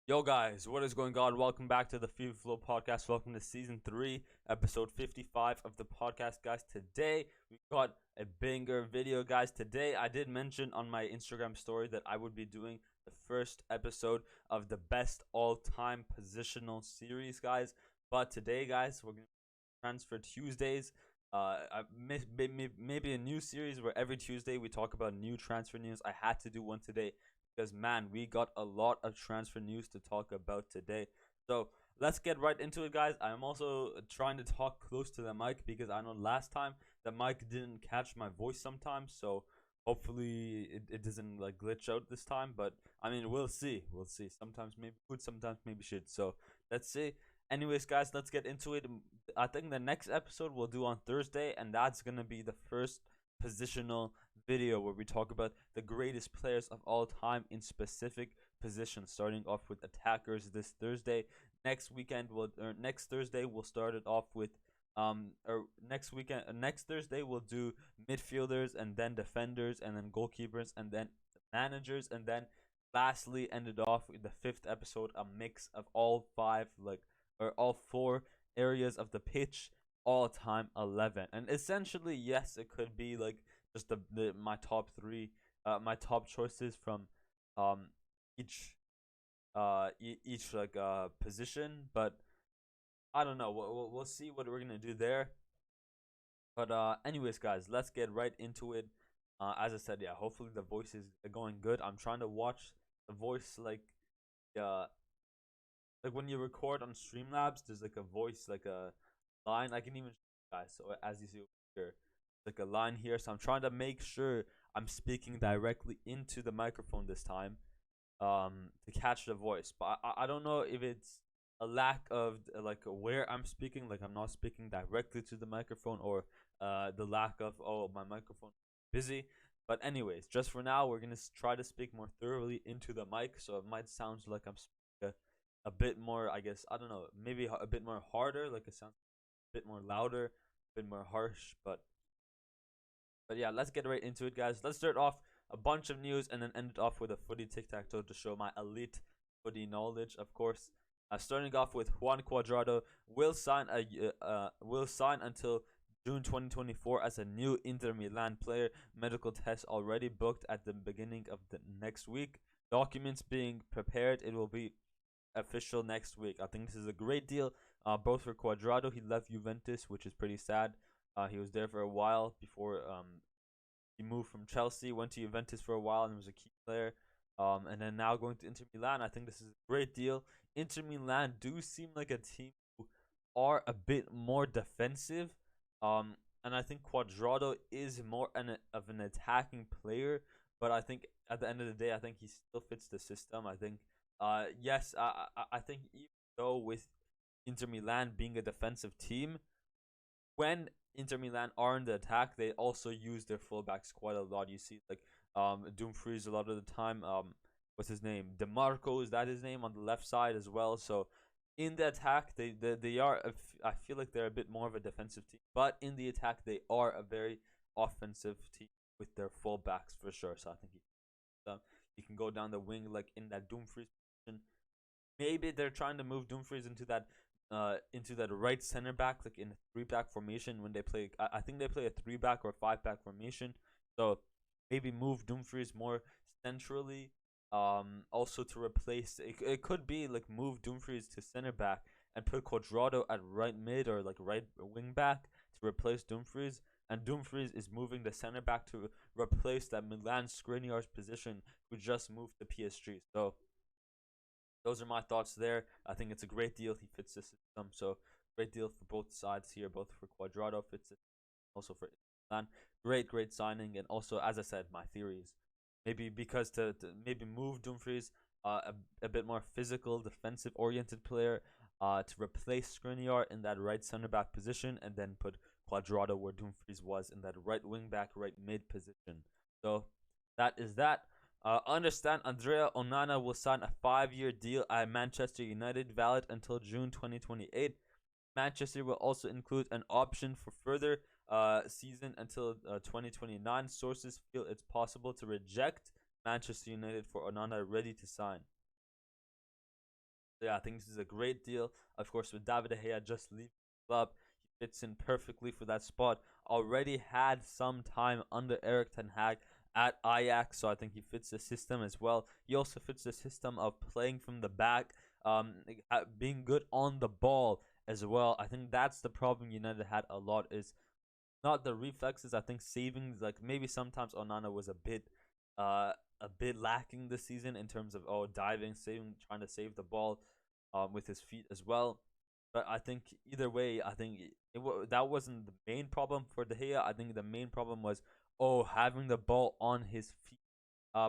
Yo guys, what is going on? Welcome back to the FIFA Flow Podcast. Welcome to Season 3, Episode 55 of the podcast, guys. Today, we got a banger video, guys. Today, I did mention on my Instagram story that I would be doing the first episode of the best all-time positional series, guys. But today, guys, we're going to transfer Tuesdays. Maybe a new series where every Tuesday we talk about new transfer news. I had to do one today because man, we got a lot of transfer news to talk about today. So let's get right into it, guys. I'm also trying to talk close to the mic because I know last time the mic didn't catch my voice sometimes. So hopefully it doesn't like glitch out this time. But I mean, we'll see. We'll see. Sometimes maybe good, sometimes maybe shit. So let's see. Anyways, guys, let's get into it. I think the next episode we'll do on Thursday, and that's gonna be the first positional video where we talk about the greatest players of all time in specific positions, starting off with attackers this Thursday. Next Thursday we'll start it off with or next Thursday we'll do midfielders and then defenders and then goalkeepers and then managers, and then lastly ended off with the fifth episode, a mix of all five or all four areas of the pitch, all time 11. And essentially, yes, it could be like just my top three, my top choices from um each each position. But I don't know, we'll see what we're gonna do there. But anyways, guys, let's get right into it. As I said, yeah, hopefully the voice is going good. I'm trying to watch the voice uh like when you record on Streamlabs, there's like a voice, like a line. I can even show you guys. So as you see over here, like a line here. So I'm trying to make sure I'm speaking directly into the microphone this time, to catch the voice. But I don't know if it's a lack of like where I'm speaking, like I'm not speaking directly to the microphone, or the lack of, oh, my microphone is busy. But anyways, just for now, we're gonna try to speak more thoroughly into the mic, so it might sound like I'm speaking a bit more, I guess, I don't know, maybe a bit more harder, like it sounds a bit more louder, a bit more harsh. But yeah, let's get right into it, guys. Let's start off a bunch of news and then end it off with a footy tic-tac-toe to show my elite footy knowledge, of course. Starting off with Juan Cuadrado will sign until June 2024 as a new Inter Milan player. Medical test already booked at the beginning of the next week. Documents being prepared. It will be official next week. I think this is a great deal, both for Cuadrado. He left Juventus, which is pretty sad. He was there for a while before he moved from Chelsea, went to Juventus for a while, and was a key player. And then now going to Inter Milan. I think this is a great deal. Inter Milan do seem like a team who are a bit more defensive. And I think Cuadrado is more of an attacking player. But I think at the end of the day, I think he still fits the system. I think, yes, I think even though with Inter Milan being a defensive team, when Inter Milan are in the attack, they also use their fullbacks quite a lot. You see, like Dumfries a lot of the time. What's his name? DeMarco, is that his name, on the left side as well. So in the attack, they are. I feel like they're a bit more of a defensive team, but in the attack, they are a very offensive team with their fullbacks for sure. So I think you can go down the wing like in that Dumfries position. Maybe they're trying to move Dumfries into that right center back, like in a three back formation when they play. I think they play a three back or five back formation. So maybe move Dumfries more centrally. Also to replace it could be like move Dumfries to center back and put Cuadrado at right mid or like right wing back to replace Dumfries. And Dumfries is moving the center back to replace that Milan Skriniar's position, who just moved to PSG. So those are my thoughts there. I think it's a great deal. He fits the system. So great deal for both sides here, both for Cuadrado fits it, also for Milan. Great signing. And also, as I said, my theories. Maybe because to maybe move Dumfries, a bit more physical, defensive oriented player, to replace Skriniar in that right center back position, and then put Cuadrado where Dumfries was in that right wing back, right mid position. So that is that. Understand Andrea Onana will sign a 5-year deal at Manchester United, valid until June 2028. Manchester will also include an option for further season until 2029. Sources feel it's possible to reject Manchester United for Onana, ready to sign. So yeah, I think this is a great deal. Of course, with David De Gea just leaving the club, he fits in perfectly for that spot. Already had some time under Eric Ten Hag at Ajax, so I think he fits the system as well. He also fits the system of playing from the back, being good on the ball as well. I think that's the problem United had a lot, is not the reflexes. I think savings, like maybe sometimes Onana was a bit lacking this season in terms of diving, saving, trying to save the ball with his feet as well. But I think either way, I think that wasn't the main problem for De Gea. I think the main problem was having the ball on his feet,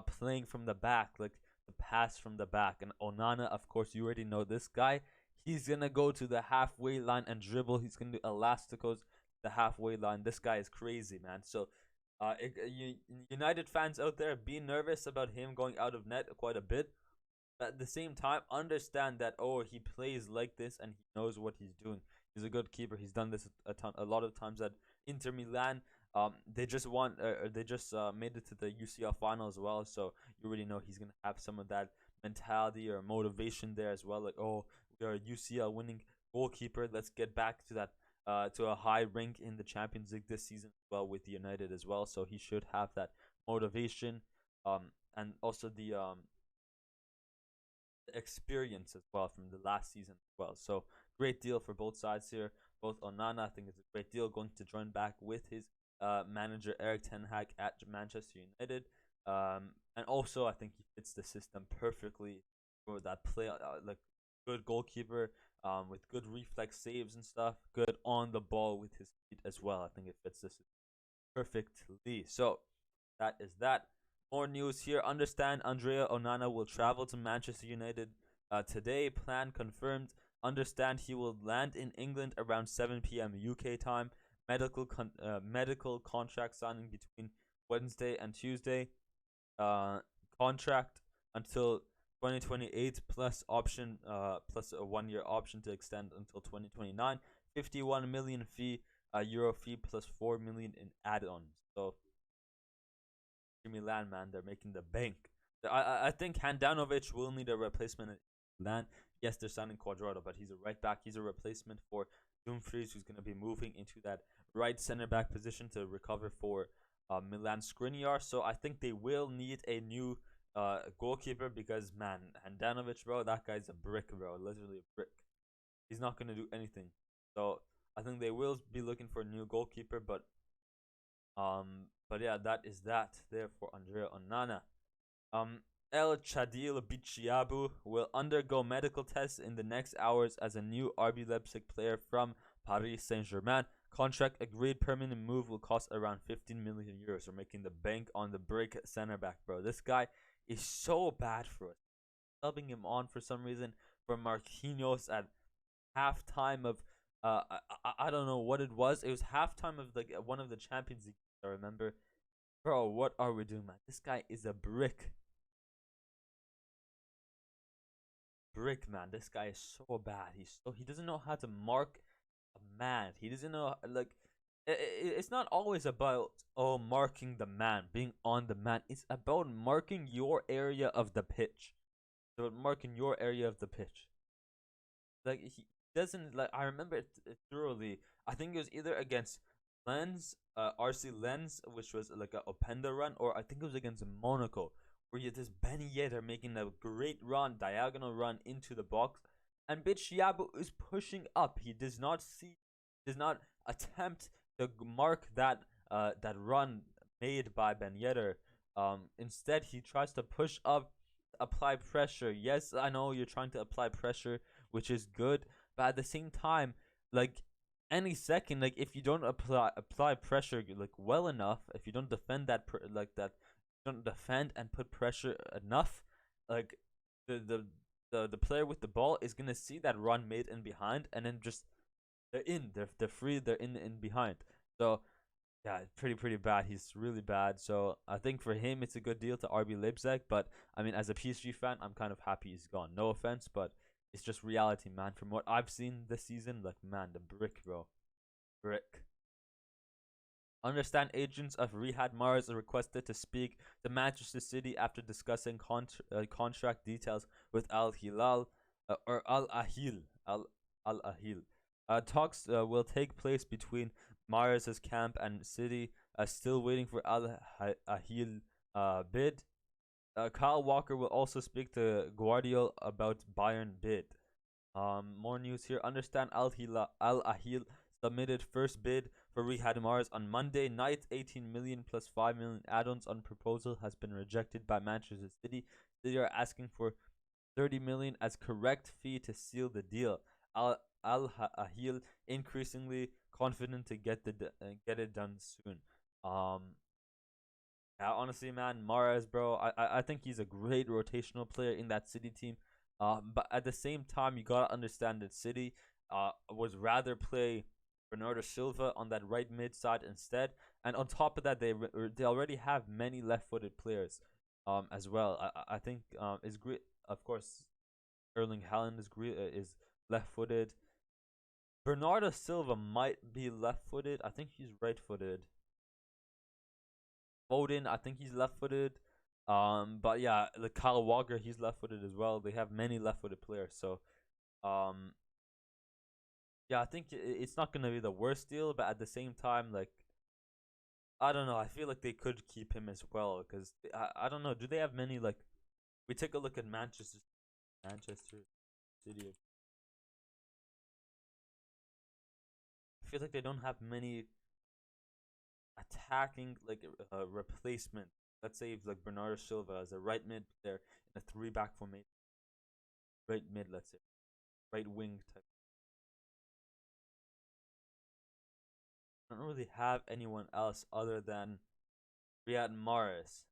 playing from the back, like the pass from the back. And Onana, of course, you already know this guy. He's gonna go to the halfway line and dribble. He's gonna do elasticos the halfway line. This guy is crazy, man. So, United fans out there, be nervous about him going out of net quite a bit. But at the same time, understand that he plays like this and he knows what he's doing. He's a good keeper. He's done this a lot of times at Inter Milan. They just made it to the UCL final as well. So you already know he's gonna have some of that mentality or motivation there as well. Like, we are a UCL winning goalkeeper. Let's get back to that to a high rank in the Champions League this season as well with United as well. So he should have that motivation, and also the experience as well from the last season as well. So great deal for both sides here. Both Onana, I think it's a great deal, going to join back with his manager Eric Ten Hag at Manchester United. And also I think he fits the system perfectly for that play, like good goalkeeper, with good reflex saves and stuff, good on the ball with his feet as well. I think it fits this perfectly. So that is that. More news here. Understand Andrea Onana will travel to Manchester United today. Plan confirmed. Understand he will land in England around 7 p.m. UK time. Medical contract signing between Wednesday and Tuesday. Contract until 2028 plus option, plus a 1 year option to extend until 2029. 51 million fee, euro fee plus 4 million in add-ons. So Milan, man, they're making the bank. I think Handanovic will need a replacement in Milan. Yes, they're signing Quadrado, but he's a right back. He's a replacement for Dumfries, who's going to be moving into that right center back position to recover for Milan Skriniar. So I think they will need a new goalkeeper because, man, Handanovic, bro, that guy's a brick, bro. Literally a brick. He's not going to do anything. So I think they will be looking for a new goalkeeper, but yeah, that is that there for Andrea Onana. El Chadil Bichiabu will undergo medical tests in the next hours as a new RB Leipzig player from Paris Saint-Germain. Contract agreed. Permanent move will cost around 15 million euros. We're making the bank on the break center back, bro. This guy is so bad for us. Subbing him on for some reason for Marquinhos at halftime of I don't know what it was. It was halftime of like one of the Champions League. I remember, bro. What are we doing, man? This guy is a brick. Brick, man. This guy is so bad. He doesn't know how to mark a man. He doesn't know, like, it's not always about marking the man, being on the man. It's about marking your area of the pitch. It's about marking your area of the pitch. Like, he doesn't, like, I remember it thoroughly. I think it was either against Lens, RC Lens, which was like a Openda run, or I think it was against Monaco, where you had this Ben Yedder making a great run, diagonal run into the box, and Bichiabu is pushing up. He does not attempt to mark that run made by Ben Yedder. Instead, he tries to push up, apply pressure. Yes, I know you're trying to apply pressure, which is good, but at the same time, like, any second, like, if you don't apply pressure like well enough, if you don't defend don't defend and put pressure enough, like, the player with the ball is gonna see that run made in behind, and then just they're free, they're in behind. So yeah, pretty bad. He's really bad. So I think for him it's a good deal to RB Leipzig, but I mean, as a PSG fan, I'm kind of happy he's gone. No offense, but it's just reality, man. From what I've seen this season, like, man, the brick, bro. Brick. Understand agents of Riyad Mahrez are requested to speak to Manchester City after discussing contract details with Al Hilal. or Al Ahil. Al Ahil. Talks will take place between Mahrez's camp and City. Still waiting for Al Ahil bid. Kyle Walker will also speak to Guardiola about Bayern bid. More news here. Understand Al Ahil submitted first bid for Riyad Mahrez on Monday night. 18 million plus 5 million add-ons on proposal has been rejected by Manchester City. City are asking for 30 million as correct fee to seal the deal. Al Ahil increasingly confident to get it done soon. Um, yeah, honestly, man, Mahrez, bro, I think he's a great rotational player in that City team. But at the same time, you gotta understand that City was rather play Bernardo Silva on that right mid side instead, and on top of that, they already have many left-footed players, as well. I think is great. Of course, Erling Haaland is left-footed. Bernardo Silva might be left-footed. I think he's right-footed. Foden, I think he's left-footed. But yeah, like Kyle Walker, he's left-footed as well. They have many left-footed players, so um, yeah, I think it's not gonna be the worst deal. But at the same time, like I don't know, I feel like they could keep him as well because I don't know. Do they have many like? We take a look at Manchester City. I feel like they don't have many attacking like replacement. Let's say if like Bernardo Silva as a right mid there in a three back formation, right mid, let's say right wing type. I don't really have anyone else other than Riyad Mahrez.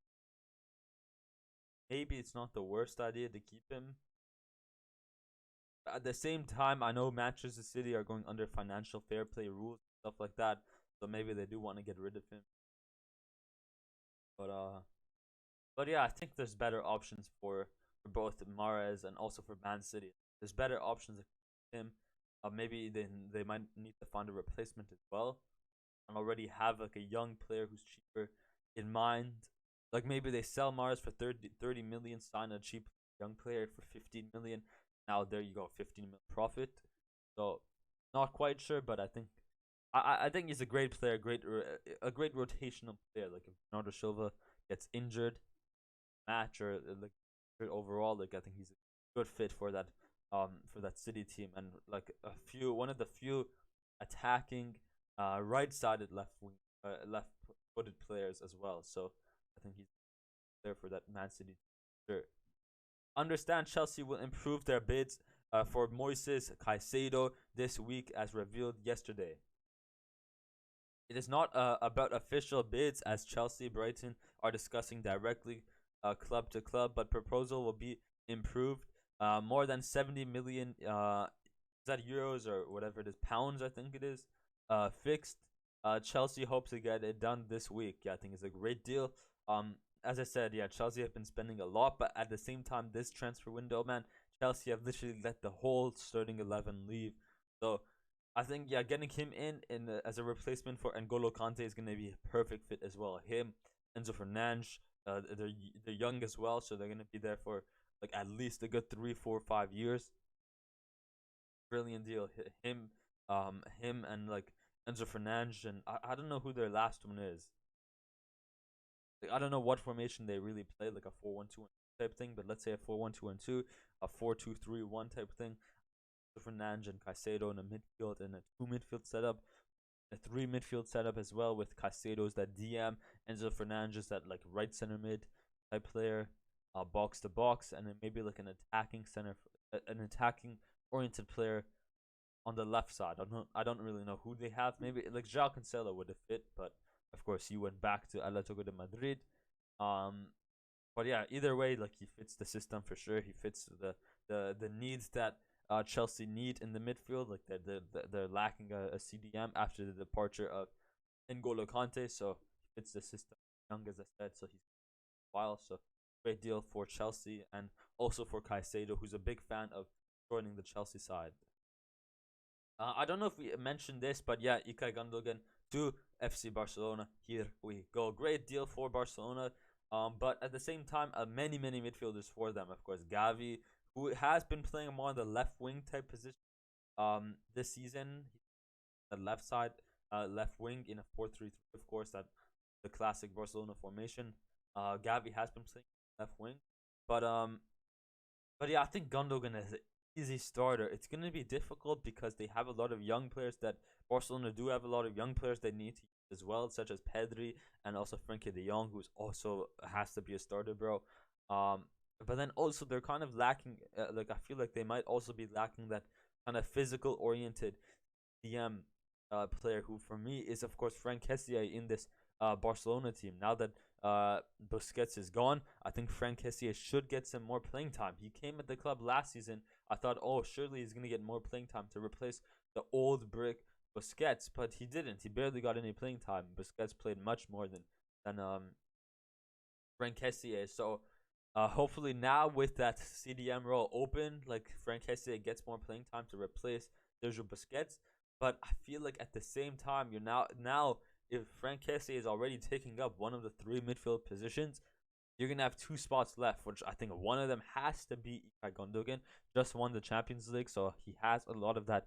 Maybe it's not the worst idea to keep him. But at the same time, I know Manchester City are going under financial fair play rules, stuff like that. So maybe they do want to get rid of him. But but yeah, I think there's better options for both Mahrez and also for Man City. There's better options for him. Maybe they might need to find a replacement as well, and already have like a young player who's cheaper in mind. Like maybe they sell Mahrez for 30 million, sign a cheap young player for 15 million. Now there you go, 15 million profit. So not quite sure, but I think he's a great player, a great rotational player. Like if Bernardo Silva gets injured, match or like overall, like I think he's a good fit for that City team and like one of the few attacking right-sided left footed players as well. So I think he's there for that Man City. Sure. Understand Chelsea will improve their bids for Moises Caicedo this week as revealed yesterday. It is not about official bids as Chelsea Brighton are discussing directly club to club, but proposal will be improved. More than 70 million is that euros or whatever it is, pounds I think it is, fixed. Chelsea hopes to get it done this week. Yeah, I think it's a great deal. As I said, yeah, Chelsea have been spending a lot, but at the same time, this transfer window, man, Chelsea have literally let the whole starting 11 leave. So I think yeah, getting him in as a replacement for N'Golo Kante is gonna be a perfect fit as well. Him, Enzo Fernandes, they're young as well, so they're gonna be there for like at least a good 3, 4, 5 years. Brilliant deal. Him and like Enzo Fernandes and I don't know who their last one is. Like, I don't know what formation they really play, like a 4-1-2 type thing, but let's say a 4-1-2-1-2, a 4-2-3-1 type thing. Fernandes and Caicedo in a midfield and a two midfield setup, a three midfield setup as well with Caicedo's that DM, Enzo Fernandes that like right center mid type player, box to box, and then maybe like an an attacking oriented player on the left side. I don't really know who they have. Maybe like João Cancelo would have fit, but of course he went back to Atletico de Madrid. Um, but yeah, either way, like he fits the system for sure. He fits the needs that Chelsea need in the midfield. Like they're lacking a CDM after the departure of N'Golo Kante, so he fits the system. Young as I said, so he's a while. So great deal for Chelsea and also for Caicedo, who's a big fan of joining the Chelsea side. I don't know if we mentioned this, but yeah, Ilkay Gundogan to FC Barcelona. Here we go. Great deal for Barcelona. But at the same time, many midfielders for them. Of course, Gavi, who has been playing more on the left wing type position. This season, the left side, left wing in a 4-3-3. Of course, that the classic Barcelona formation. Gavi has been playing left wing, but but yeah, I think Gundogan is an easy starter. It's gonna be difficult because they have a lot of young players that Barcelona do have a lot of young players they need to use as well, such as Pedri and also Frenkie De Jong, who's also has to be a starter, bro. Um, but then also they're kind of lacking. Like I feel like they might also be lacking that kind of physical oriented DM player who for me is of course Frank Kessié in this Barcelona team. Now that Busquets is gone, I think Frank Kessié should get some more playing time. He came at the club last season. I thought, oh, surely he's gonna get more playing time to replace the old brick Busquets, but he didn't. He barely got any playing time. Busquets played much more than Frank Kessié. So hopefully now with that CDM role open, like Frank Kessié gets more playing time to replace Sergio Busquets. But I feel like at the same time, you're now if Frank Kessié is already taking up one of the three midfield positions, you're gonna have two spots left, which I think one of them has to be Ilkay Gundogan. Just won the Champions League, so he has a lot of that.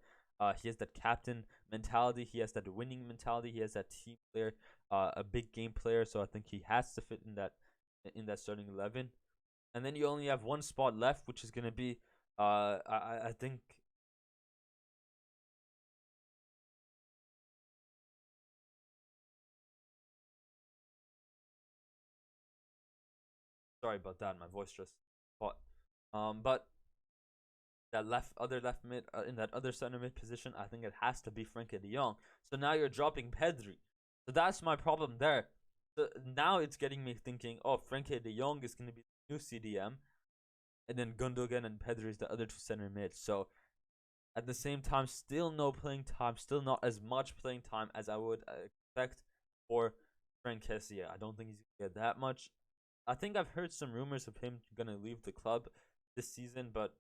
He has that captain mentality. He has that winning mentality. He has that team player, a big game player. So I think he has to fit in that starting 11. And then you only have one spot left, which is gonna be I think. Sorry about that. My voice just caught. But that other left mid in that other center mid position, I think it has to be Frenkie De Jong. So now you're dropping Pedri. So that's my problem there. So now it's getting me thinking, oh, Frenkie De Jong is going to be the new CDM, and then Gundogan and Pedri is the other two center mid. So at the same time, still no playing time, still not as much playing time as I would expect for Frank Kessié. I don't think he's going to get that much. I think I've heard some rumors of him gonna leave the club this season, but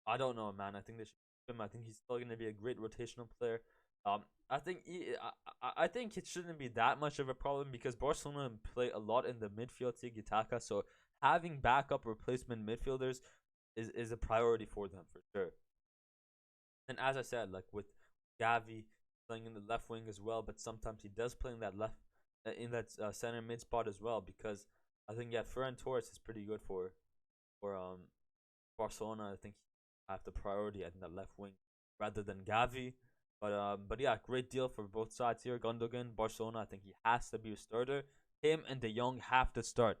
I don't know, man. I think they should keep him. I think he's still gonna be a great rotational player. I think it shouldn't be that much of a problem because Barcelona play a lot in the midfield tiki taka, so having backup replacement midfielders is a priority for them for sure. And as I said, like with Gavi playing in the left wing as well, but sometimes he does play in that left in that center mid spot as well because I think Ferran Torres is pretty good for Barcelona. I think he have the priority at the left wing rather than Gavi. But yeah, great deal for both sides here. Gundogan, Barcelona, I think he has to be a starter. Him and De Jong have to start.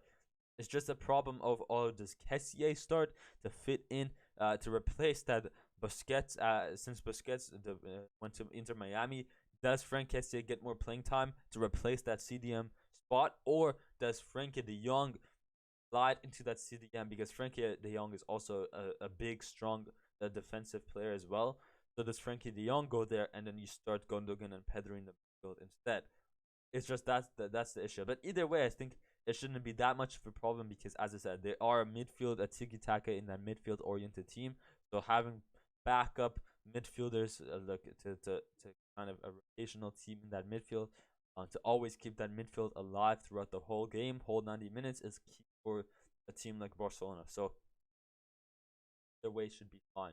It's just a problem of does Kessié start to fit in to replace that Busquets since Busquets went to Inter Miami. Does Frank Kessié get more playing time to replace that CDM spot, or does Frenkie De Jong slide into that CDM because Frenkie De Jong is also a big, strong defensive player as well. So does Frenkie De Jong go there and then you start Gundogan and Pedri in the midfield instead? It's just that's the issue. But either way, I think it shouldn't be that much of a problem because, as I said, they are a midfield, a tiki taka in that midfield oriented team. So having backup midfielders to kind of a rotational team in that midfield to always keep that midfield alive throughout the whole game, whole 90 minutes is key for a team like Barcelona. So their way should be fine.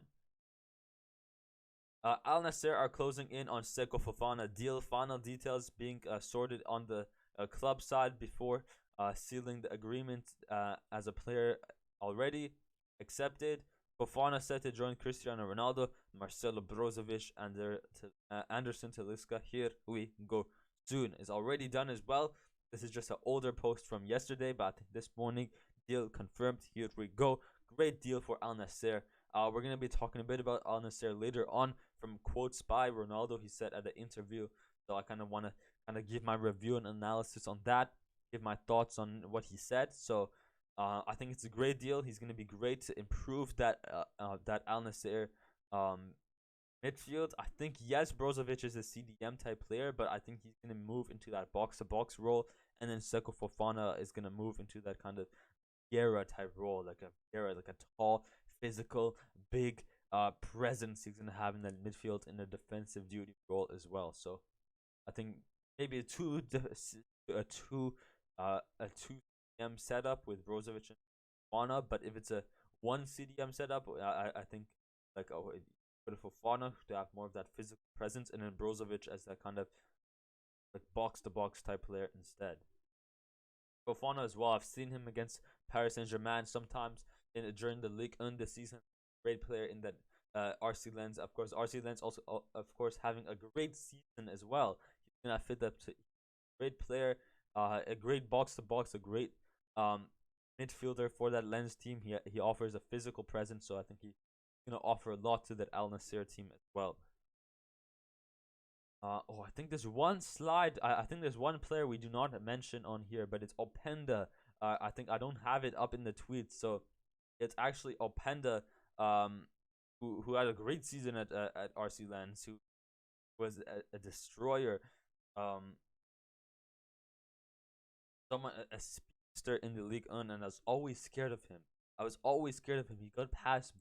Al Nassr are closing in on Seko Fofana deal. Final details being sorted on the club side before sealing the agreement as a player already accepted. Fofana set to join Cristiano Ronaldo, Marcelo Brozovic, and Anderson Talisca. Here we go. Soon is already done as well. This is just an older post from yesterday, but I think this morning deal confirmed. Here we go. Great deal for Al Nassr. We're gonna be talking a bit about Al Nassr later on from quotes by Ronaldo. He said at the interview, so I kind of want to give my review and analysis on that, give my thoughts on what he said. So I think it's a great deal. He's gonna be great to improve that Al Nassr midfield. I think yes, Brozovic is a CDM type player, but I think he's gonna move into that box to box role, and then Seko Fofana is gonna move into that kind of Vieira type role, like a tall, physical, big presence he's gonna have in that midfield in a defensive duty role as well. So I think maybe a two CDM setup with Brozovic and Fofana, but if it's a one CDM setup. I think like put Fofana to have more of that physical presence, and then Brozovic as that kind of like box to box type player instead. Fofana as well. I've seen him against Paris Saint Germain sometimes during the Ligue 1 this season. Great player in that RC Lens. Of course, RC Lens also of course having a great season as well. He's gonna fit up to great player, a great box to box, a great midfielder for that Lens team. He offers a physical presence, so I think he's gonna offer a lot to that Al Nassr team as well. I think there's one slide. I think there's one player we do not mention on here, but it's Openda. I think I don't have it up in the tweets, so it's actually Openda, who had a great season at RC Lens, who was a destroyer, someone a speedster in the League 1, and I was always scared of him. He got past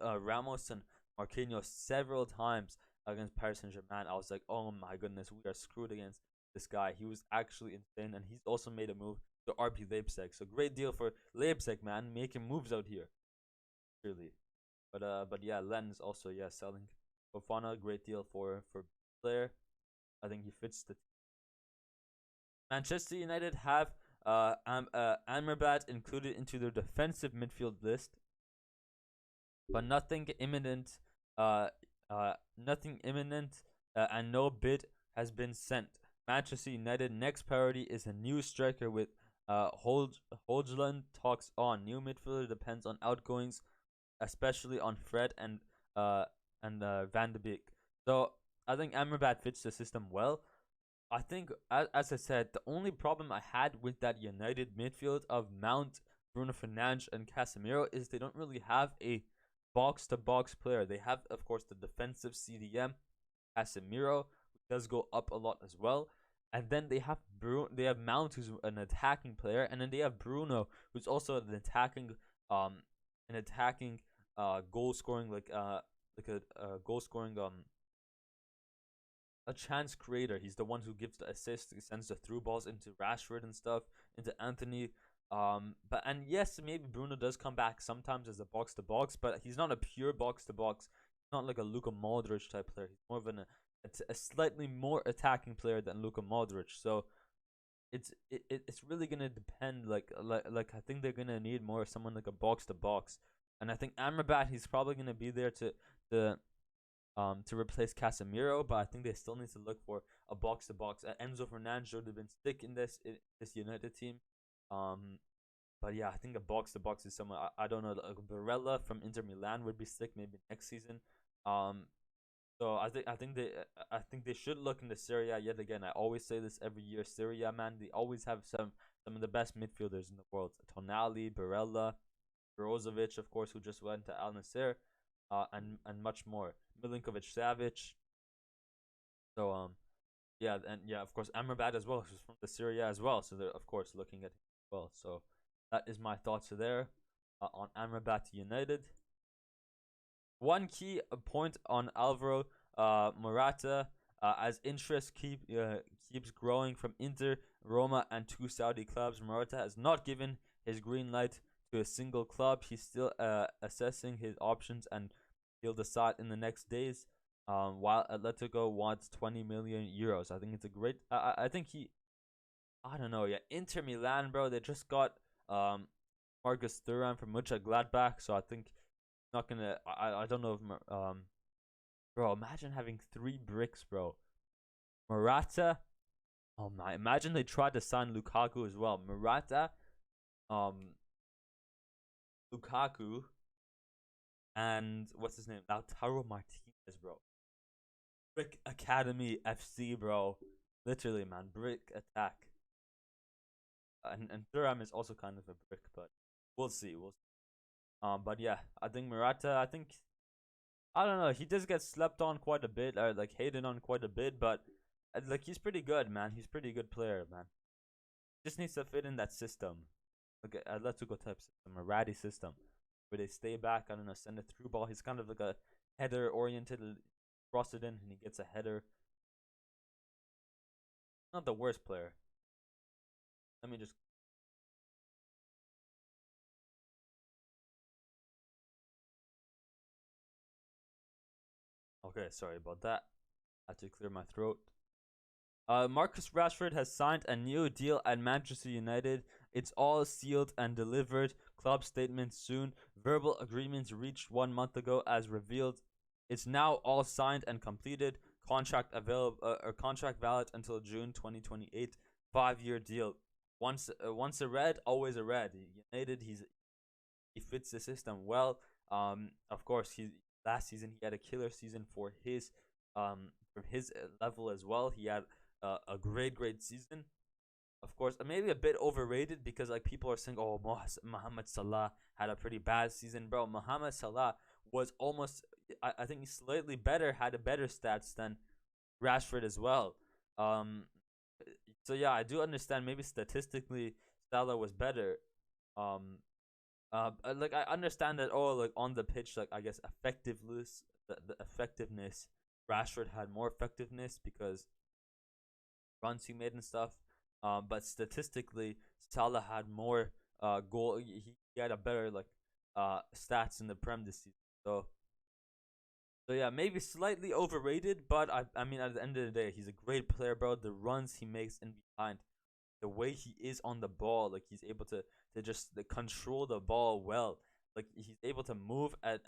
Ramos and Marquinhos several times against Paris Saint Germain. I was like, oh my goodness, we are screwed against this guy. He was actually insane, and he's also made a move to RB Leipzig. So great deal for Leipzig, man, making moves out here, really. But yeah, Lens also selling Fofana, great deal for player. I think he fits the. Manchester United have Amrabat included into their defensive midfield list, but nothing imminent. And no bid has been sent. Manchester United next priority is a new striker with Højlund talks on. New midfielder depends on outgoings, especially on Fred and Van de Beek. So I think Amrabat fits the system well. I think, as I said, the only problem I had with that United midfield of Mount, Bruno Fernandes, and Casemiro is they don't really have a box-to-box player. They have, of course, the defensive CDM, Casemiro, who does go up a lot as well. And then they have Mount, who's an attacking player, and then they have Bruno, who's also an attacking goal scoring goal scoring a chance creator. He's the one who gives the assist. He sends the through balls into Rashford and stuff, into Anthony. And yes, maybe Bruno does come back sometimes as a box to box, but he's not a pure box to box. He's not like a Luka Modric type player. He's more of a slightly more attacking player than Luka Modric. So it's really gonna depend. Like I think they're gonna need more someone like a box to box, and I think Amrabat, he's probably gonna be there to replace Casemiro, but I think they still need to look for a box to box. Enzo Fernandez would have been sick in this United team. But yeah, I think a box to box is someone I don't know. Like Barella from Inter Milan would be sick maybe next season. So I think they should look in the Serie A yet again. I always say this every year. Serie A, man, they always have some of the best midfielders in the world. Tonali, Barella, Brozovic, of course, who just went to Al Nassr, and much more. Milinkovic Savic. So of course Amrabat as well, who's from the Serie A as well. So they're of course looking at him as well. So that is my thoughts there on Amrabat United. One key point on Alvaro Morata, as interest keeps growing from Inter, Roma, and 2 Saudi clubs. Morata has not given his green light to a single club. He's still assessing his options, and he'll decide in the next days. While Atletico wants 20 million euros. I think it's a great. I think I don't know. Yeah, Inter Milan, bro. They just got Marcus Thuram from Mönchengladbach, so I think not gonna. I don't know if bro. Imagine having 3 bricks, bro. Morata. Oh my! Imagine they tried to sign Lukaku as well. Morata, Lukaku, and what's his name? Lautaro Martinez, bro. Brick Academy FC, bro. Literally, man. Brick attack. And Thuram is also kind of a brick, but we'll see. But yeah, I think Morata. I don't know. He does get slept on quite a bit, or like hated on quite a bit, but like he's pretty good, man. He's a pretty good player, man. Just needs to fit in that system, like a Atletico type system, a ratty system, where they stay back. I don't know, send a through ball. He's kind of like a header oriented. Cross it in and he gets a header. Not the worst player. Let me just Okay, sorry about that. I had to clear my throat. Marcus Rashford has signed a new deal at Manchester United. It's all sealed and delivered. Club statement soon. Verbal agreements reached 1 month ago, as revealed. It's now all signed and completed. Contract valid until June 2028. 5-year deal. Once a red, always a red. United, he fits the system well. Of course, he last season he had a killer season for his from his level as well. He had a great season. Of course, maybe a bit overrated because like people are saying, oh, Mohamed Salah had a pretty bad season, bro. Mohamed Salah was almost, I think, slightly better, had a better stats than Rashford as well. Um, so yeah, I do understand maybe statistically Salah was better. Um, like I understand that, oh, like on the pitch, like I guess effectiveness, the effectiveness, Rashford had more effectiveness because runs he made and stuff. But statistically, Salah had more goal. He had a better like stats in the Prem this season. So yeah, maybe slightly overrated, but I mean at the end of the day, he's a great player, bro. The runs he makes in behind, the way he is on the ball, like he's able to just like, control the ball well. Like he's able to move and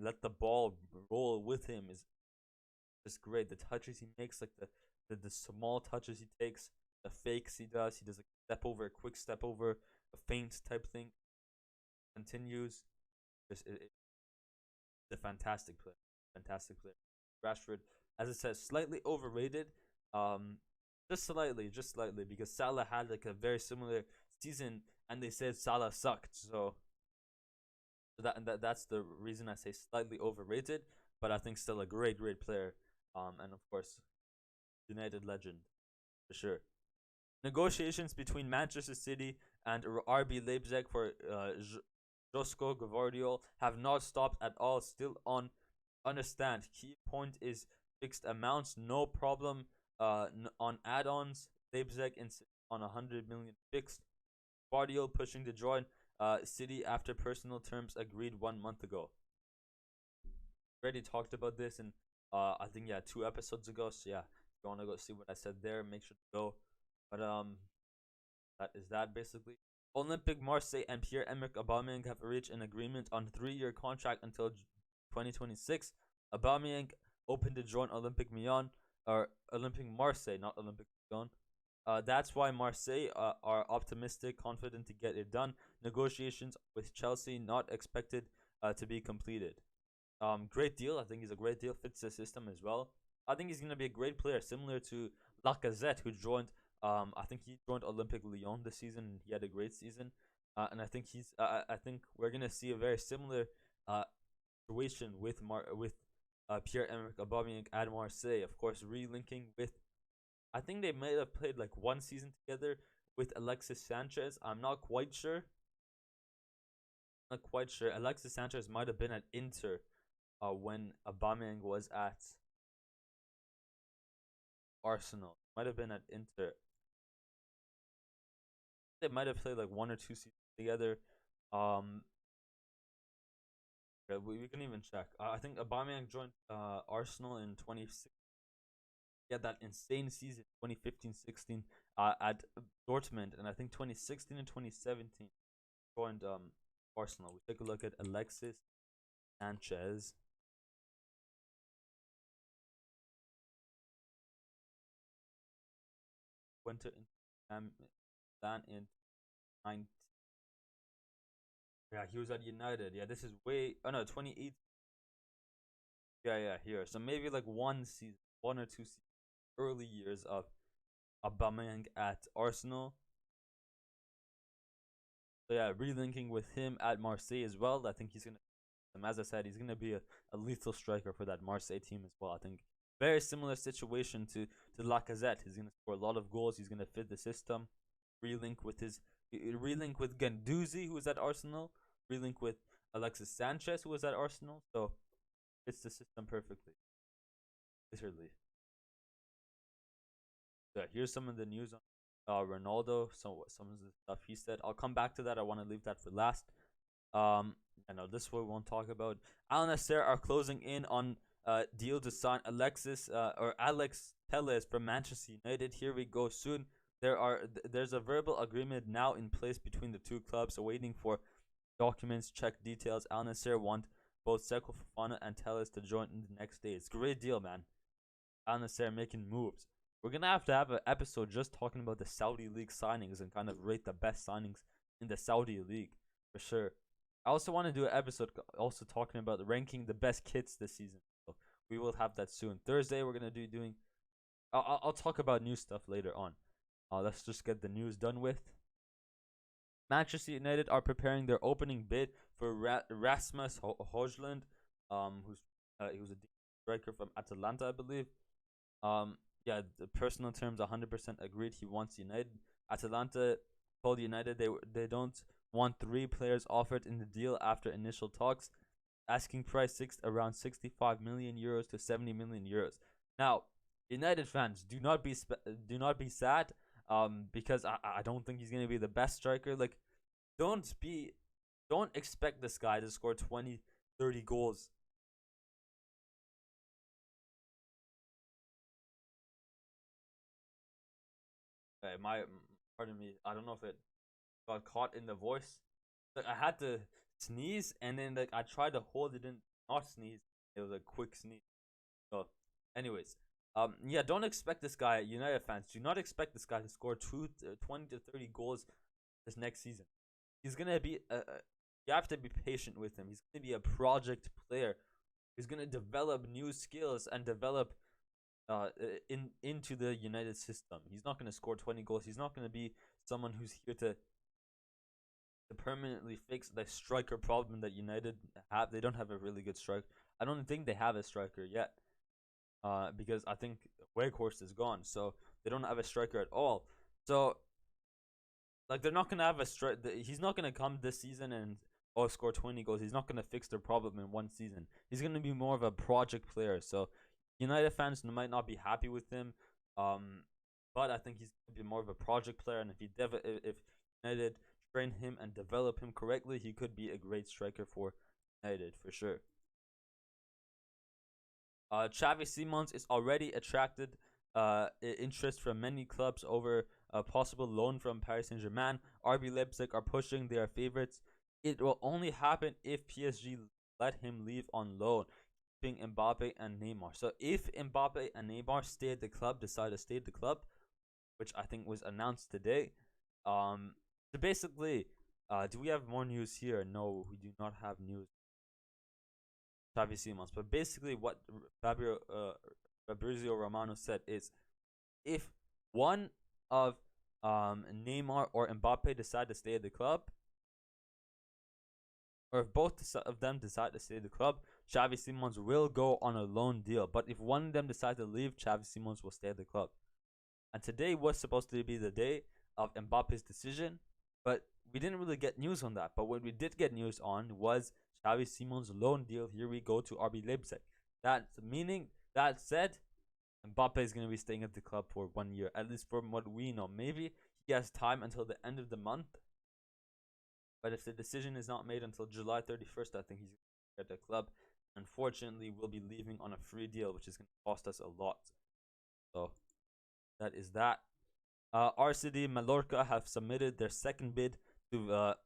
let the ball roll with him is just great. The touches he makes, like the small touches he takes, the fakes he does. He does a step over, a quick step over, a feint type thing. Continues. It's a fantastic player. Fantastic player. Rashford, as I said, slightly overrated. Um, just slightly, because Salah had like a very similar season, and they said Salah sucked. That's the reason I say slightly overrated. But I think still a great player. And of course, United legend for sure. Negotiations between Manchester City and RB Leipzig for Josko Gvardiol have not stopped at all. Still on. Understand. Key point is fixed amounts. No problem. On add-ons, Leipzig on 100 million fixed. Gvardiol pushing to join City after personal terms agreed 1 month ago. Already talked about this in I think 2 episodes ago. So yeah, if you want to go see what I said there, make sure to go. But that is that basically. Olympique Marseille and Pierre-Emerick Aubameyang have reached an agreement on 3-year contract until 2026. Aubameyang open to join Olympique Lyon or Olympique Marseille, not Olympique Lyon. That's why Marseille are optimistic, confident to get it done. Negotiations with Chelsea not expected to be completed. Great deal. I think he's a great deal. Fits the system as well. I think he's gonna be a great player, similar to Lacazette, who joined. I think he joined Olympique Lyon this season. And he had a great season, and I think I think we're gonna see a very similar situation with Pierre-Emerick Aubameyang at Marseille. Of course, relinking with. I think they might have played like one season together with Alexis Sanchez. I'm not quite sure. Alexis Sanchez might have been at Inter when Aubameyang was at Arsenal. Might have been at Inter. They might have played like 1 or 2 seasons together. We can even check. I think Aubameyang joined Arsenal in 2016. He had that insane season 2015-16 at Dortmund, and I think 2016 and 2017 joined Arsenal. We take a look at Alexis Sanchez. Went to Milan in 19. Yeah, he was at United. Yeah, this is way. Oh no, 28. Yeah, here. So maybe like 1 season, 1 or 2 seasons, early years of Aubameyang at Arsenal. So yeah, relinking with him at Marseille as well. I think he's gonna, as I said, he's gonna be a lethal striker for that Marseille team as well. I think very similar situation to Lacazette. He's gonna score a lot of goals. He's gonna fit the system. Relink with Guendouzi, who was at Arsenal. Relink with Alexis Sanchez, who was at Arsenal. So fits the system perfectly. Literally. Yeah, here's some of the news on Ronaldo. Some of the stuff he said. I'll come back to that. I want to leave that for last. I know this one we won't talk about. Al Nassr are closing in on deal to sign Alex Telles from Manchester United. Here we go soon. There's a verbal agreement now in place between the two clubs, awaiting for documents, check details. Al Nassr want both Seko Fofana and Telles to join in the next day. It's a great deal, man. Al Nassr making moves. We're gonna have an episode just talking about the Saudi League signings and kind of rate the best signings in the Saudi League for sure. I also want to do an episode also talking about ranking the best kits this season. So we will have that soon. Thursday we're gonna doing. I'll talk about new stuff later on. Let's just get the news done with. Manchester United are preparing their opening bid for Rasmus Højlund, he was a striker from Atalanta, I believe. Yeah, the personal terms 100% agreed. He wants United. Atalanta told United they don't want 3 players offered in the deal after initial talks. Asking price around 65 million euros to 70 million euros. Now, United fans, do not be sad. Because I don't think he's gonna be the best striker. Like, don't expect this guy to score 20, 30 goals. Okay, pardon me. I don't know if it got caught in the voice. Like, I had to sneeze, and then like I tried to hold it in, not sneeze. It was a quick sneeze. So, anyways, yeah, don't expect this guy. United fans, do not expect this guy to score 20 to 30 goals this next season. He's gonna be you have to be patient with him. He's gonna be a project player. He's gonna develop new skills and develop into the United system. He's not gonna score 20 goals. He's not gonna be someone who's here to permanently fix the striker problem that United have. They don't have a really good striker. I don't think they have a striker yet. Because I think Weghorst is gone, so they don't have a striker at all. So, like, they're not gonna have a striker. He's not gonna come this season and score 20 goals. He's not gonna fix their problem in one season. He's gonna be more of a project player. So, United fans might not be happy with him. But I think he's gonna be more of a project player, and if United train him and develop him correctly, he could be a great striker for United for sure. Xavi Simons is already attracted interest from many clubs over a possible loan from Paris Saint-Germain. RB Leipzig are pushing their favorites. It will only happen if PSG let him leave on loan, keeping Mbappe and Neymar. So if Mbappe and Neymar decide to stay at the club, which I think was announced today. So basically, do we have more news here? No, we do not have news. Xavi Simons. But basically, what Fabrizio Romano said is, if one of Neymar or Mbappe decide to stay at the club, or if both of them decide to stay at the club, Xavi Simons will go on a loan deal. But if one of them decides to leave, Xavi Simons will stay at the club. And today was supposed to be the day of Mbappe's decision, but we didn't really get news on that. But what we did get news on was Xavi Simons' loan deal. Here we go to RB Leipzig. That said, Mbappe is going to be staying at the club for 1 year, at least from what we know. Maybe he has time until the end of the month. But if the decision is not made until July 31st, I think he's going to get the club. Unfortunately, we'll be leaving on a free deal, which is going to cost us a lot. So that is that. RCD Mallorca have submitted their second bid to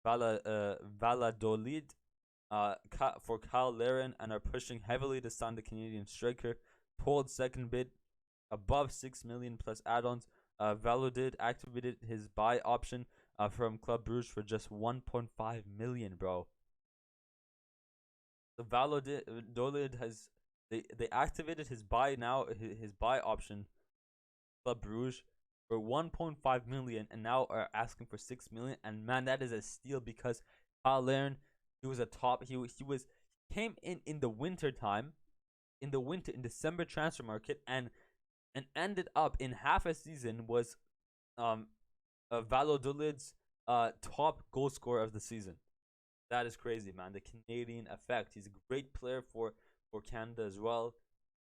Valladolid for Kyle Laren and are pushing heavily to sign the Canadian striker. Pulled second bid above 6 million plus add-ons. Valladolid activated his buy option from Club Brugge for just 1.5 million, bro. So Valladolid has they activated his buy option, Club Brugge, for 1.5 million, and now are asking for 6 million. And man, that is a steal, because Kyle Laren, he was a top. He came in the winter time, in December transfer market, and ended up in half a season was Valladolid's top goal scorer of the season. That is crazy, man. The Canadian effect. He's a great player for Canada as well.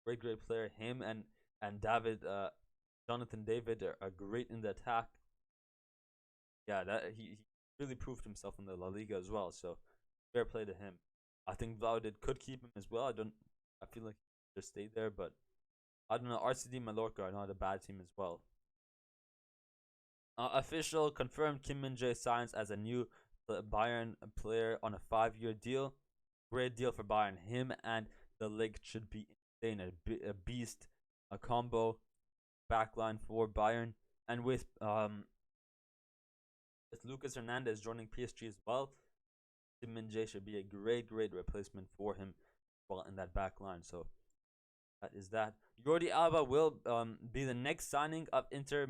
Great player. Him and Jonathan David are great in the attack. Yeah, that he really proved himself in the La Liga as well. So fair play to him. I think Valladolid could keep him as well. I feel like he should stay there, but I don't know. RCD Mallorca are not a bad team as well. Official confirmed Kim Min-jae signs as a new Bayern player on a 5-year deal. Great deal for Bayern. Him and the Ligt should be insane. A beast, a combo backline for Bayern. And with Lucas Hernandez joining PSG as well, Kim Min-jae should be a great replacement for him well in that back line. So that is that. Jordi Alba will be the next signing of Inter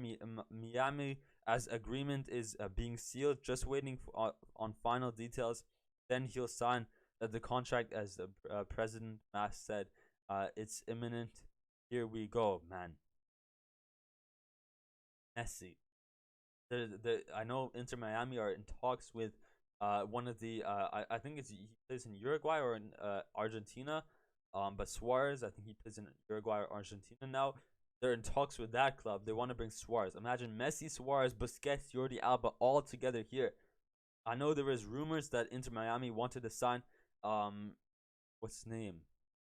Miami as agreement is being sealed. Just waiting on final details. Then he'll sign the contract as the President Mas said. It's imminent. Here we go, man. Messi. I know Inter Miami are in talks with one of the I think he plays in Uruguay or in Argentina. But Suarez, I think he plays in Uruguay or Argentina now. They're in talks with that club. They want to bring Suarez. Imagine Messi, Suarez, Busquets, Jordi Alba all together here. I know there was rumors that Inter Miami wanted to sign what's his name?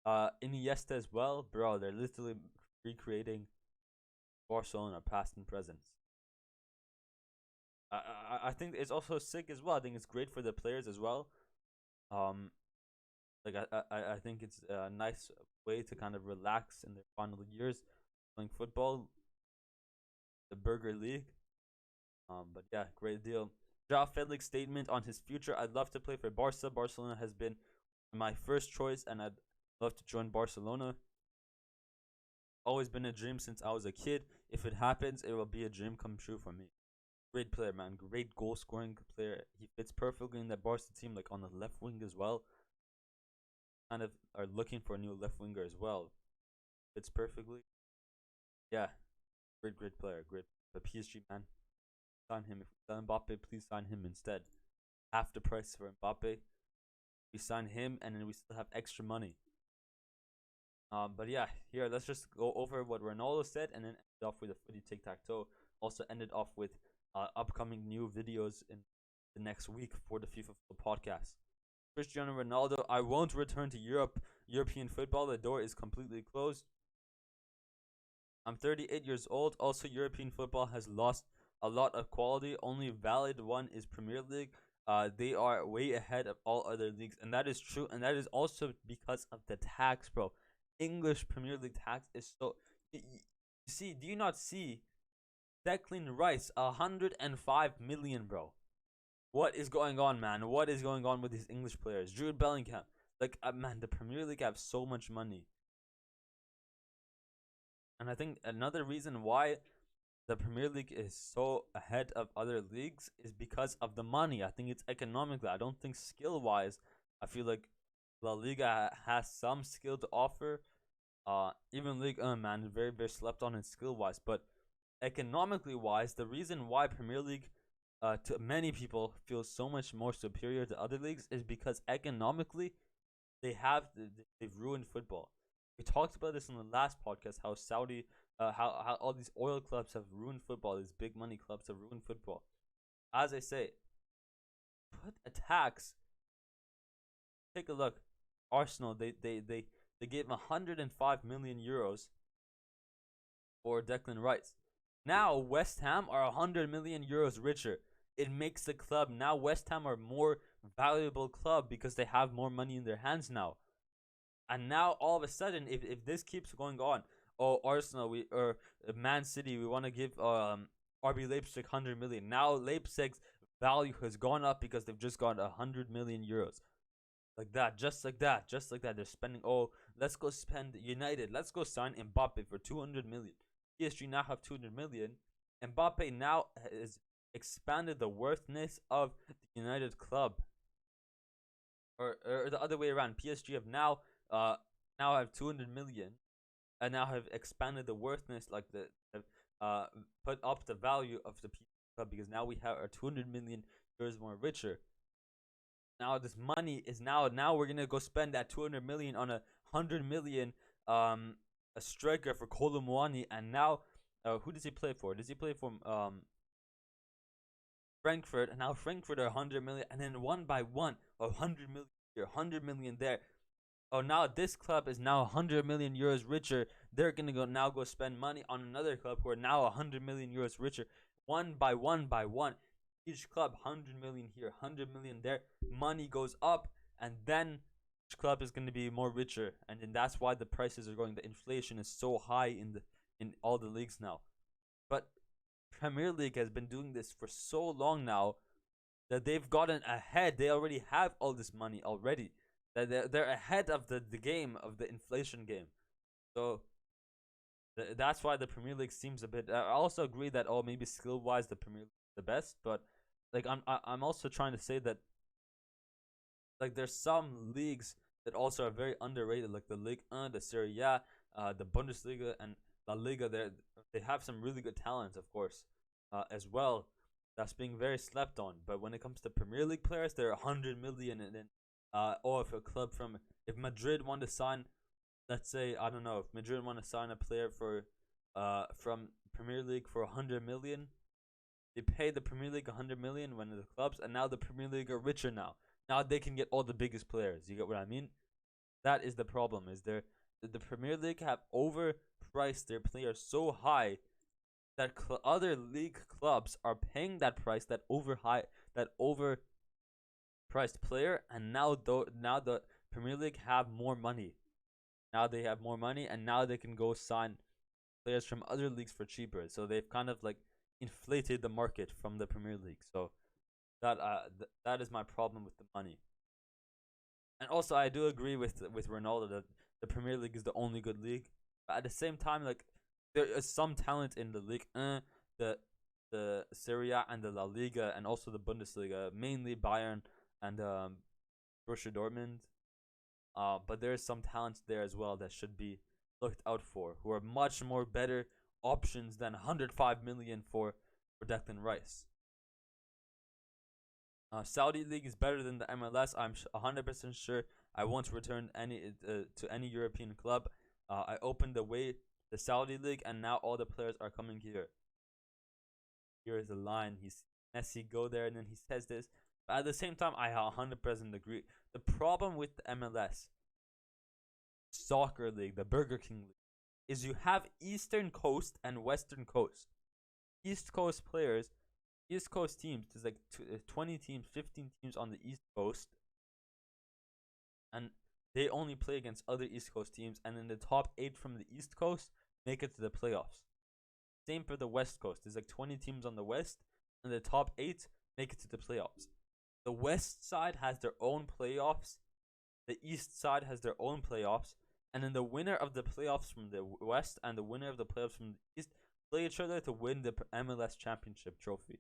Iniesta as well. Bro, they're literally recreating Barcelona past and present. I think it's also sick as well. I think it's great for the players as well. Like I think it's a nice way to kind of relax in their final years playing football. The Burger League. But yeah, great deal. Joao Felix statement on his future. I'd love to play for Barca. Barcelona has been my first choice, and I'd love to join Barcelona. Always been a dream since I was a kid. If it happens, it will be a dream come true for me. Great player, man. Great goal scoring player. He fits perfectly in that Barca team, like on the left wing as well. Kind of are looking for a new left winger as well. Fits perfectly. Yeah, great player. Great. The PSG man, sign him. If we sell Mbappe, please sign him instead. Half the price for Mbappe. We sign him, and then we still have extra money. But yeah, here let's just go over what Ronaldo said, and then end off with a Footy tic tac toe. Also ended off with upcoming new videos in the next week for the FIFA Flow Podcast. Cristiano Ronaldo, I won't return to European football. The door is completely closed. I'm 38 years old. Also, European football has lost a lot of quality. Only valid one is Premier League. They are way ahead of all other leagues, and that is true. And that is also because of the tax, bro. English Premier League tax is so. See, do you not see? Declan Rice, 105 million, bro. What is going on, man? What is going on with these English players? Jude Bellingham, like, man, the Premier League have so much money, and I think another reason why the Premier League is so ahead of other leagues is because of the money. I think it's economically. I don't think skill wise. I feel like La Liga has some skill to offer. Even League man, very slept on in skill wise, but economically wise, the reason why Premier League to many people feels so much more superior to other leagues is because economically they've ruined football. We talked about this in the last podcast, how Saudi how all these oil clubs have ruined football. These big money clubs have ruined football. As I say, put a tax. Take a look. Arsenal, they gave 105 million euros for Declan Rice. Now West Ham are 100 million euros richer. It makes the club now. West Ham are more valuable club because they have more money in their hands now. And now all of a sudden, if this keeps going on, oh, Arsenal or Man City, we want to give RB Leipzig 100 million. Now Leipzig's value has gone up because they've just got 100 million euros. Like that, just like that. They're spending. Oh, let's go spend United. Let's go sign Mbappe for 200 million. PSG now have 200 million. Mbappe now has expanded the worthness of the United club. Or the other way around. PSG have now have 200 million, and now have expanded the worthness, like have put up the value of the PSG club, because now we have our 200 million euros more richer. Now this money is now we're gonna go spend that 200 million on 100 million a striker for Kolo Muani, and now who does he play for? Does he play for Frankfurt? And now Frankfurt are 100 million, and then one by one 100 million here, 100 million there. oh, now this club is now 100 million euros richer. They're gonna go spend money on another club who are now 100 million euros richer, one by one by one. Each club 100 million here, 100 million there. Money goes up, and then each club is gonna be more richer, and then that's why the prices are going. The inflation is so high in all the leagues now. But Premier League has been doing this for so long now that they've gotten ahead. They already have all this money already. That they're ahead of the game, of the inflation game. So that's why the Premier League seems a bit. I also agree that, oh, maybe skill wise the Premier League is the best, but like I'm also trying to say that like there's some leagues that also are very underrated, like the Ligue 1, the Serie A, the Bundesliga, and La Liga. They have some really good talent, of course, as well. That's being very slept on. But when it comes to Premier League players, they're 100 million, and then or if Madrid want to sign, let's say, I don't know, if Madrid want to sign a player for from Premier League for 100 million, they pay the Premier League 100 million when the clubs, and now the Premier League are richer now. Now they can get all the biggest players. You get what I mean? That is the problem. Is the Premier League have overpriced their players so high that other league clubs are paying that price, that overpriced player, and now the Premier League have more money. Now they have more money, and now they can go sign players from other leagues for cheaper. So they've kind of like inflated the market from the Premier League. So that is my problem with the money. And also, I do agree with Ronaldo that the Premier League is the only good league. But at the same time, like there is some talent in the Ligue 1, the Serie A, and the La Liga, and also the Bundesliga, mainly Bayern and Borussia Dortmund. But there is some talent there as well that should be looked out for, who are much more better options than 105 million for Declan Rice. Saudi League is better than the MLS. I'm 100% sure. I won't return to any European club. I opened the Saudi League, and now all the players are coming here. Here is the line. He's Messi go there, and then he says this. But at the same time, I 100% agree. The problem with the MLS Soccer League, the Burger King League, is you have Eastern Coast and Western Coast. East Coast teams, there's like 20 teams, 15 teams on the East Coast, and they only play against other East Coast teams, and then the top 8 from the East Coast make it to the playoffs. Same for the West Coast. There's like 20 teams on the West, and the top 8 make it to the playoffs. The West side has their own playoffs, the East side has their own playoffs, and then the winner of the playoffs from the West and the winner of the playoffs from the East play each other to win the MLS championship trophy.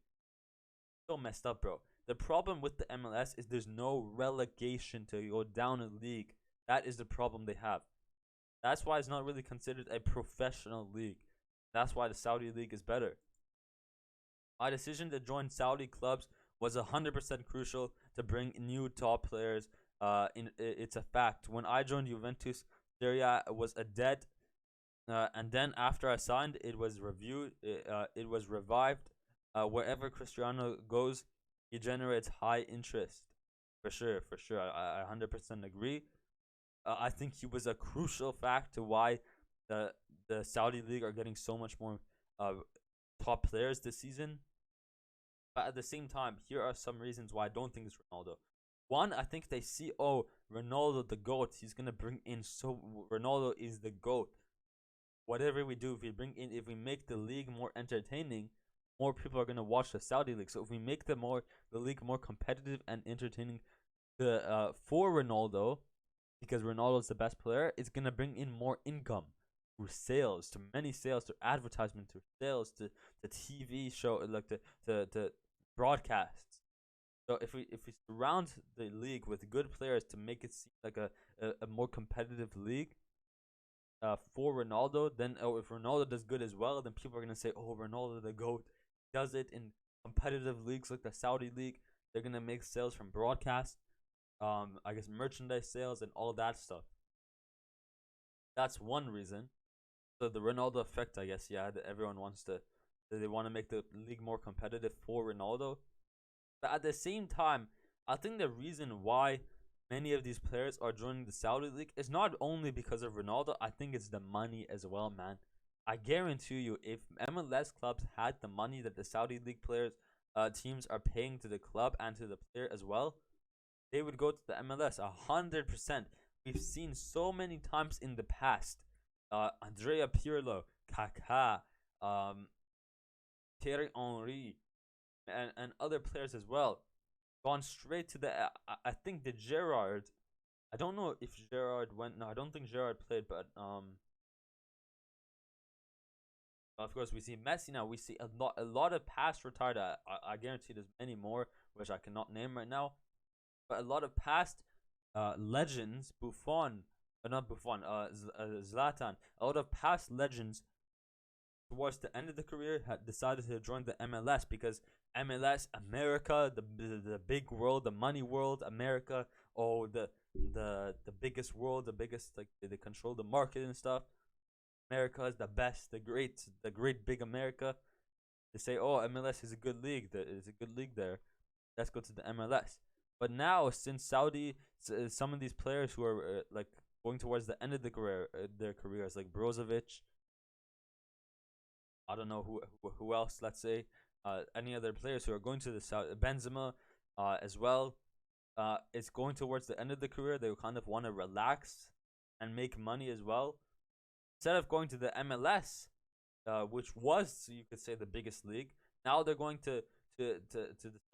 So messed up, bro. The problem with the MLS is there's no relegation to go down a league. That is the problem they have. That's why it's not really considered a professional league. That's why the Saudi League is better. My decision to join Saudi clubs was 100% crucial to bring new top players. It's a fact. When I joined Juventus, Syria was a debt, and then after I signed, it was reviewed. It was revived. Wherever Cristiano goes, he generates high interest. For sure. I 100% agree. I think he was a crucial fact to why the Saudi League are getting so much more top players this season. But at the same time, here are some reasons why I don't think it's Ronaldo. One, I think they see, oh, Ronaldo the GOAT. He's gonna bring in, so Ronaldo is the GOAT. Whatever we do, if we make the league more entertaining, more people are gonna watch the Saudi League. So if we make the league more competitive and entertaining, for Ronaldo, because Ronaldo is the best player, it's gonna bring in more income through sales, to many sales, to advertisement, to sales, to the TV show, like the broadcasts. So if we surround the league with good players to make it seem like a more competitive league, for Ronaldo, then if Ronaldo does good as well, then people are gonna say, oh, Ronaldo the GOAT. Does it in competitive leagues like the Saudi League. They're gonna make sales from broadcast, I guess merchandise sales and all that stuff. That's one reason. So the Ronaldo effect, I guess, yeah, that everyone they want to make the league more competitive for Ronaldo. But at the same time, I think the reason why many of these players are joining the Saudi League is not only because of Ronaldo. I think it's the money as well, man. I guarantee you, if MLS clubs had the money that the Saudi League players, teams are paying to the club and to the player as well, they would go to the MLS 100%. We've seen so many times in the past, Andrea Pirlo, Kaká, Thierry Henry, and other players as well, gone straight to the. I think the Gerrard. I don't know if Gerrard went. No, I don't think Gerrard played, but of course we see Messi now. We see a lot of past retired. I guarantee there's many more which I cannot name right now, but a lot of past legends, Buffon, not Buffon, Zlatan, a lot of past legends towards the end of the career had decided to join the MLS because MLS, America, the big world, the money world, America, oh the biggest world, the biggest, like they control the market and stuff. America is the best, the great big America. They say, oh, MLS is a good league. There is a good league there. Let's go to the MLS. But now, since Saudi, some of these players who are like going towards the end of their careers, like Brozovic, I don't know who else. Let's say any other players who are going to the Saudi, Benzema, as well. It's going towards the end of the career. They kind of want to relax and make money as well. Instead of going to the MLS, which was, you could say, the biggest league, now they're going to the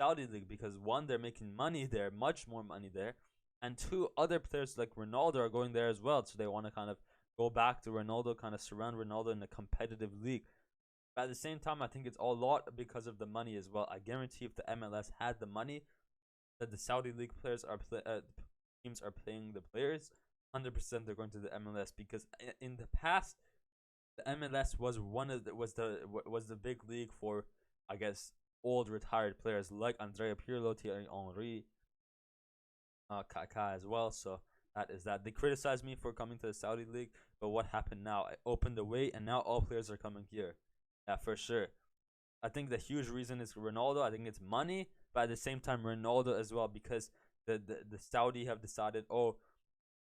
Saudi League because one, they're making money there, much more money there, and two, other players like Ronaldo are going there as well. So they want to kind of go back to Ronaldo, kind of surround Ronaldo in a competitive league. But at the same time, I think it's a lot because of the money as well. I guarantee if the MLS had the money that the Saudi League players teams are paying the players, 100% they're going to the MLS because in the past, the MLS was the big league for, I guess, old retired players like Andrea Pirlo, Thierry Henry, Kaká as well. So that is that. They criticized me for coming to the Saudi League, but what happened now? I opened the way, and now all players are coming here. Yeah, for sure. I think the huge reason is Ronaldo. I think it's money, but at the same time, Ronaldo as well, because the Saudi have decided, oh,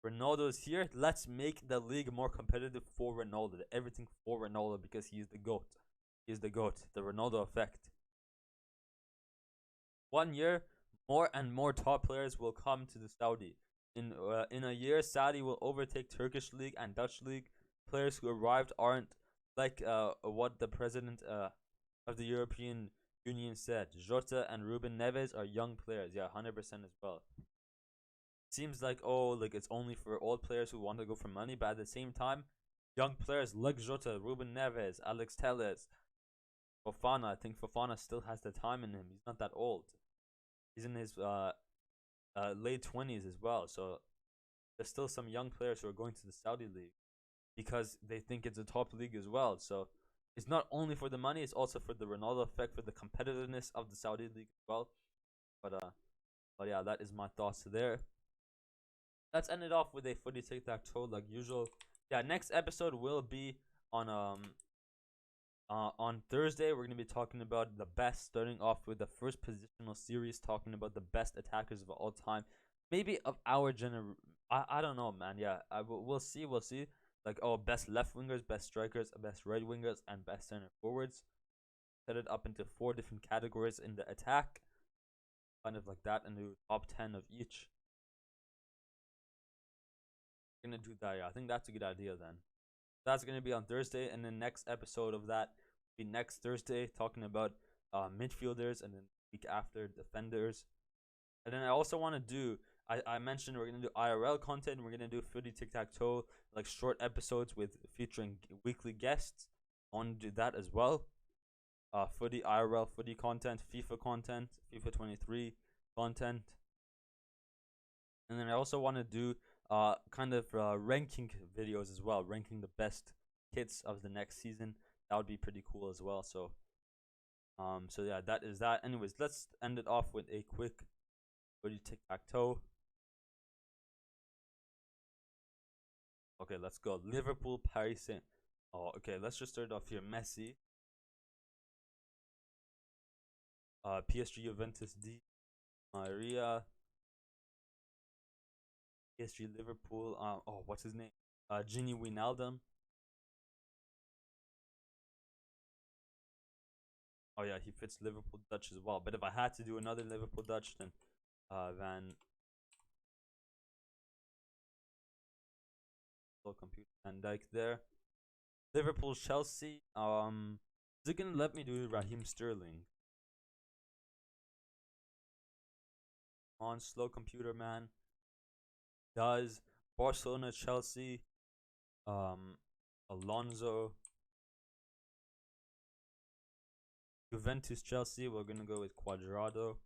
Ronaldo's here. Let's make the league more competitive for Ronaldo. Everything for Ronaldo because he's the GOAT. He's the GOAT. The Ronaldo effect. 1 year, more and more top players will come to the Saudi. In a year, Saudi will overtake Turkish league and Dutch league. Players who arrived aren't like what the president of the European Union said. Jota and Ruben Neves are young players. Yeah, 100% as well. Seems like, oh, like it's only for old players who want to go for money, but at the same time, young players like Jota, Ruben Neves, Alex Telles, Fofana. I think Fofana still has the time in him. He's not that old. He's in his late 20s as well. So there's still some young players who are going to the Saudi league because they think it's a top league as well. So it's not only for the money; it's also for the Ronaldo effect, for the competitiveness of the Saudi league as well. But yeah, that is my thoughts there. Let's end it off with a footy tic-tac-toe like usual. Yeah, next episode will be on Thursday. We're gonna be talking about the best, starting off with the first positional series, talking about the best attackers of all time, maybe of our I don't know, man. Yeah, we'll see. We'll see. Like, oh, best left wingers, best strikers, best right wingers, and best center forwards. Set it up into 4 different categories in the attack, kind of like that, and do top 10 of each. We're gonna do that. Yeah, I think that's a good idea then. That's gonna be on Thursday, and then next episode of that will be next Thursday, talking about midfielders, and then the week after defenders. And then I also want to do. I mentioned we're gonna do IRL content. We're gonna do footy tic-tac-toe, like short episodes with featuring weekly guests. I want to do that as well. Footy IRL footy content, FIFA content, FIFA 23 content, and then I also want to do kind of ranking videos as well, ranking the best kits of the next season. That would be pretty cool as well. So yeah, that is that. Anyways, let's end it off with a quick footy tic-tac-toe. Okay, let's go. Liverpool, Paris Saint. Oh, okay. Let's just start off here. Messi. PSG, Juventus, D. Maria. PSG, Liverpool. Oh, what's his name? Gini Wijnaldum. Oh yeah, he fits Liverpool Dutch as well. But if I had to do another Liverpool Dutch, then Van computer Van Dijk there. Liverpool Chelsea. Is it gonna let me do Raheem Sterling? On slow computer man. Does Barcelona Chelsea. Alonso. Juventus Chelsea. We're gonna go with Quadrado.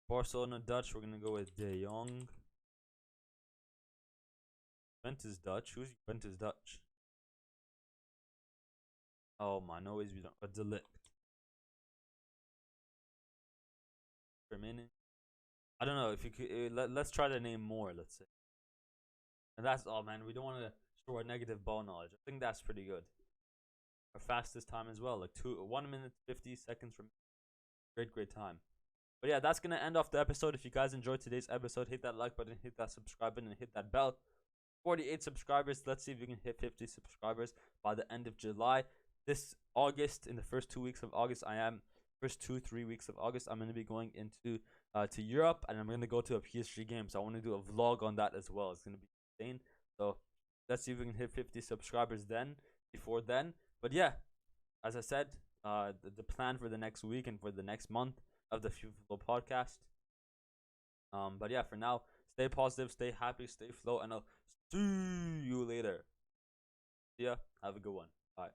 Barcelona Dutch. We're gonna go with De Jong. Juventus Dutch. Who's Juventus Dutch? Oh my, no ways we don't. A Delict. Remaining. I don't know if you could. Let's try to name more. Let's say. And that's all, man. We don't want to show our negative ball knowledge. I think that's pretty good. Our fastest time as well, like 1 minute 50 seconds from. Great time. But yeah, that's gonna end off the episode. If you guys enjoyed today's episode, hit that like button, hit that subscribe button, and hit that bell. 48 subscribers. Let's see if we can hit 50 subscribers by the end of July. This August, in the first 2 weeks of August, first 2-3 weeks of August, I'm gonna be going into to Europe, and I'm gonna go to a PSG game. So I want to do a vlog on that as well. It's gonna be insane. So let's see if we can hit 50 subscribers before then. But yeah, as I said, the plan for the next week and for the next month of the FIFA Flow podcast. But yeah, for now, stay positive, stay happy, stay flow, and I'll see you later. See ya. Have a good one. Bye.